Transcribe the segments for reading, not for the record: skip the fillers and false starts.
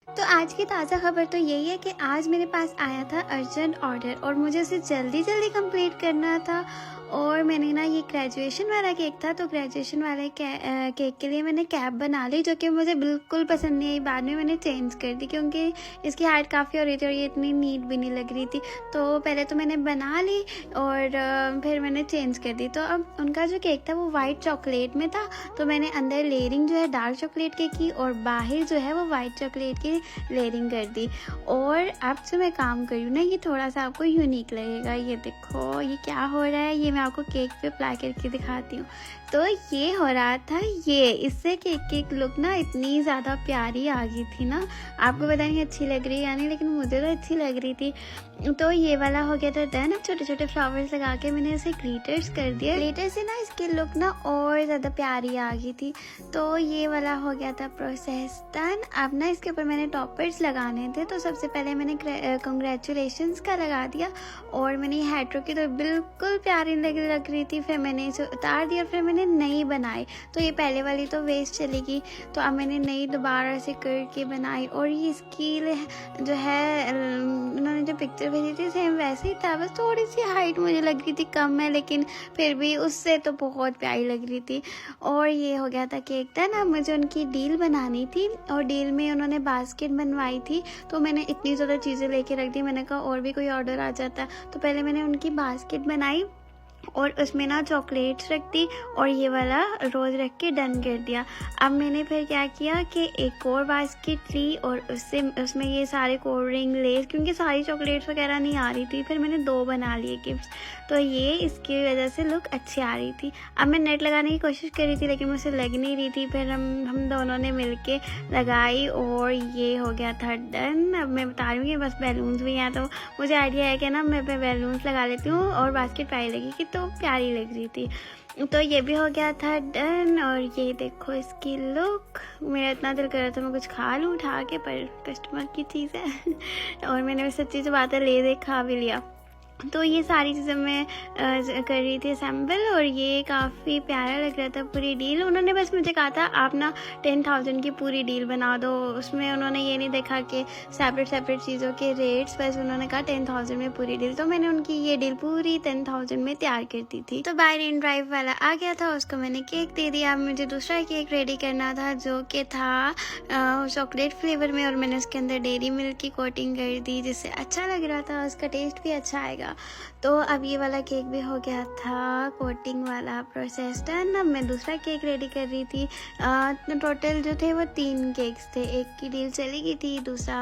तो आज की ताज़ा खबर तो यही है कि आज मेरे पास आया था अर्जेंट ऑर्डर और मुझे उसे जल्दी जल्दी कंप्लीट करना था। और मैंने ना ये ग्रेजुएशन वाला केक था, तो ग्रेजुएशन वाले केक के लिए मैंने कैप बना ली जो कि मुझे बिल्कुल पसंद नहीं आई। बाद में मैंने चेंज कर दी क्योंकि इसकी हाइट काफ़ी हो रही थी और ये इतनी नीट भी नहीं लग रही थी। तो पहले तो मैंने बना ली और फिर मैंने चेंज कर दी। तो अब उनका जो केक था वो वाइट चॉकलेट में था, तो मैंने अंदर लेयरिंग जो है डार्क चॉकलेट की और बाहर जो है वो वाइट चॉकलेट की लेयरिंग कर दी। और अब जो मैं काम कर रही हूँ ना, ये थोड़ा सा आपको यूनिक लगेगा। ये देखो ये क्या हो रहा है, ये मैं आपको केक पे अप्लाई करके दिखाती हूँ। तो ये हो रहा था, ये इससे केक की लुक ना इतनी ज़्यादा प्यारी आ गई थी ना, आपको पता नहीं अच्छी लग रही है या नहीं, लेकिन मुझे तो अच्छी लग रही थी। तो ये वाला हो गया था डन। अब छोटे छोटे फ्लावर्स लगा के मैंने इसे ग्लिटर्स कर दिया। ग्लिटर से ना इसकी लुक ना और ज़्यादा प्यारी आ गई थी। तो ये वाला हो गया था प्रोसेस डन। अब ना इसके ऊपर मैंने टॉपर्स लगाने थे, तो सबसे पहले मैंने कंग्रेचुलेशंस का लगा दिया और मैंने ये हेट्रो की तो बिल्कुल प्यारी लग रही थी। फिर मैंने इसे उतार दिया और फिर मैंने नई बनाई। तो ये पहले वाली तो वेस्ट चलेगी, तो अब मैंने नई दोबारा से करके बनाई। और ये इसकी जो है उन्होंने जो पिक्चर भेजी थी सेम वैसे ही था, बस थोड़ी सी हाइट मुझे लग रही थी कम है, लेकिन फिर भी उससे तो बहुत प्यारी लग रही थी। और ये हो गया था केक डन। अब मुझे उनकी डील बनानी थी और डील में उन्होंने बास्केट बनवाई थी, तो मैंने इतनी ज़्यादा चीज़ें लेके रख दी। मैंने कहा और भी कोई ऑर्डर आ जाता, तो पहले मैंने उनकी बास्केट बनाई और उसमें ना चॉकलेट्स रख दी और ये वाला रोज़ रख के डन कर दिया। अब मैंने फिर क्या किया कि एक और बास्केट ली और उसमें ये सारे कोल्ड ड्रिंक लेस, क्योंकि सारी चॉकलेट्स वगैरह नहीं आ रही थी, फिर मैंने 2 बना लिए गिफ्ट्स। तो ये इसकी वजह से लुक अच्छी आ रही थी। अब मैं नेट लगाने की कोशिश कर रही थी लेकिन मुझसे लग नहीं रही थी, फिर हम दोनों ने मिल के लगाई और ये हो गया था डन। अब मैं बता रही हूँ कि बस बैलून्स भी हैं, तो मुझे आइडिया है कि ना मैं बैलून्स लगा लेती हूँ और बास्केट प्यारी लगेगी, तो प्यारी लग रही थी। तो ये भी हो गया था डन। और ये देखो इसकी लुक, मेरा इतना दिल कर रहा था मैं कुछ खा लूँ उठा के, पर कस्टमर की चीज़ है और मैंने सच्ची से बात है ले दे खा भी लिया। तो ये सारी चीज़ें मैं कर रही थी असेंबल और ये काफ़ी प्यारा लग रहा था पूरी डील। उन्होंने बस मुझे कहा था आप ना 10,000 की पूरी डील बना दो, उसमें उन्होंने ये नहीं देखा कि सेपरेट चीज़ों के रेट्स, बस उन्होंने कहा 10,000 में पूरी डील। तो मैंने उनकी ये डील पूरी 10,000 में तैयार कर दी थी। तो बाय इन ड्राइव वाला आ गया था, उसको मैंने केक दे दिया। अब मुझे दूसरा केक रेडी करना था जो कि था चॉकलेट फ्लेवर में, और मैंने उसके अंदर डेयरी मिल्क की कोटिंग कर दी जिससे अच्छा लग रहा था, उसका टेस्ट भी अच्छा आएगा। तो अब ये वाला केक भी हो गया था कोटिंग वाला प्रोसेस डन। अब मैं दूसरा केक रेडी कर रही थी। टोटल जो थे वो 3 केक्स थे, एक की डील चली गई थी, दूसरा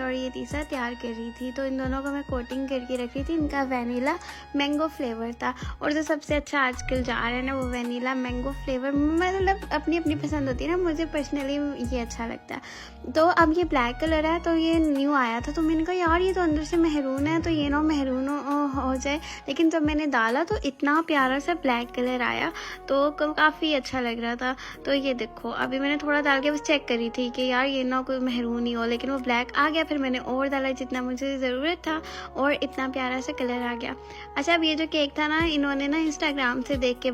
और ये तीसरा तैयार कर रही थी। तो इन दोनों को मैं कोटिंग करके रख रही थी। इनका वैनिला मैंगो फ्लेवर था और जो सबसे अच्छा आजकल जा रहा है ना वो वैनिला मैंगो फ्लेवर, मतलब अपनी अपनी पसंद होती है ना, मुझे पर्सनली ये अच्छा लगता है। तो अब ये ब्लैक कलर है, तो ये न्यू आया था, तो मैंने कहा यार ये तो अंदर से मेहरून है, तो ये ना मेहरून हो जाए, लेकिन जब मैंने डाला तो इतना प्यारा सा ब्लैक कलर आया, तो काफ़ी अच्छा लग रहा था। तो ये देखो अभी मैंने थोड़ा डाल के बस चेक करी थी कि यार ये ना कोई मेहरून ही हो, लेकिन वो ब्लैक आ गया। फिर मैंने और डाला जितना मुझे ज़रूरत था और इतना प्यारा सा कलर आ गया। अच्छा अब ये जो केक था ना, इन्होंने ना इंस्टाग्राम से देख के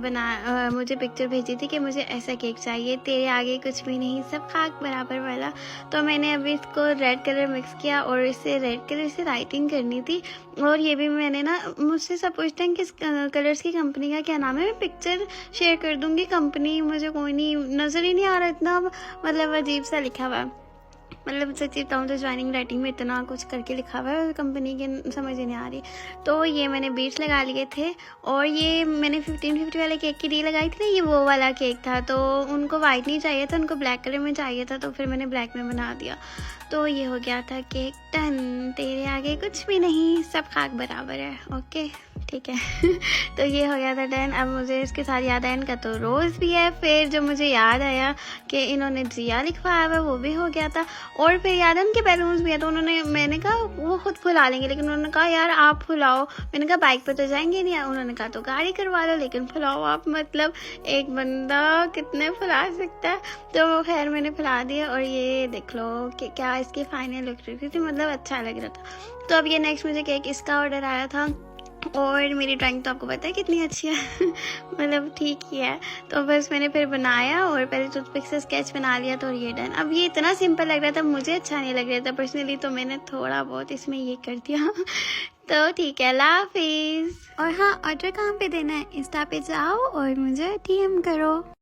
मुझे पिक्चर भेजी थी कि मुझे ऐसा केक चाहिए, तेरे आगे कुछ भी नहीं सब खाक बराबर वाला। तो मैंने अभी इसको रेड कलर मिक्स किया और इसे रेड कलर से राइटिंग करनी थी। और ये भी मैंने ना, मुझसे सब पूछते हैं किस कलर्स की कंपनी का क्या नाम है, मैं पिक्चर शेयर कर दूंगी। कंपनी मुझे कोई नहीं नज़र ही नहीं आ रहा, इतना मतलब अजीब सा लिखा हुआ है। मतलब सच्ची बताऊँ तो ज्वाइनिंग राइटिंग में इतना कुछ करके लिखा हुआ है कंपनी के, समझ ही नहीं आ रही। तो ये मैंने बीट्स लगा लिए थे और ये मैंने 1550 वाले केक की डील लगाई थी ना, ये वो वाला केक था। तो उनको वाइट नहीं चाहिए था, उनको ब्लैक कलर में चाहिए था, तो फिर मैंने ब्लैक में बना दिया। तो ये हो गया था केक डन, तेरे आगे कुछ भी नहीं सब खाक बराबर है। ओके ठीक है तो ये हो गया था डन। अब मुझे इसके साथ याद आया इनका तो रोज़ भी है, फिर जो मुझे याद आया कि इन्होंने जिया लिखवाया हुआ वो भी हो गया था, और फिर याद है उनके बैलून्स भी है। तो मैंने कहा वो खुद फुला लेंगे, लेकिन उन्होंने कहा यार आप फुलाओ। मैंने कहा बाइक पर तो जाएंगे नहीं, उन्होंने कहा तो गाड़ी करवा लो लेकिन फुलाओ आप। मतलब एक बंदा कितने फुला सकता है। तो खैर मैंने फुला दिया और ये देख लो कि क्या इसकी फाइनल लुक रही थी, मतलब अच्छा लग रहा था। तो अब ये नेक्स्ट मुझे केक इसका ऑर्डर आया था और मेरी ड्राइंग तो आपको पता है कितनी अच्छी है मतलब ठीक ही है। तो बस मैंने फिर बनाया और पहले टूथपिक से स्केच बना लिया तो ये डन। अब ये इतना सिंपल लग रहा था, मुझे अच्छा नहीं लग रहा था पर्सनली, तो मैंने थोड़ा बहुत इसमें ये कर दिया तो ठीक है, अल्लाह हाफिज़। और हाँ, ऑर्डर कहाँ पे देना है? इंस्टा पे जाओ और मुझे डीएम करो।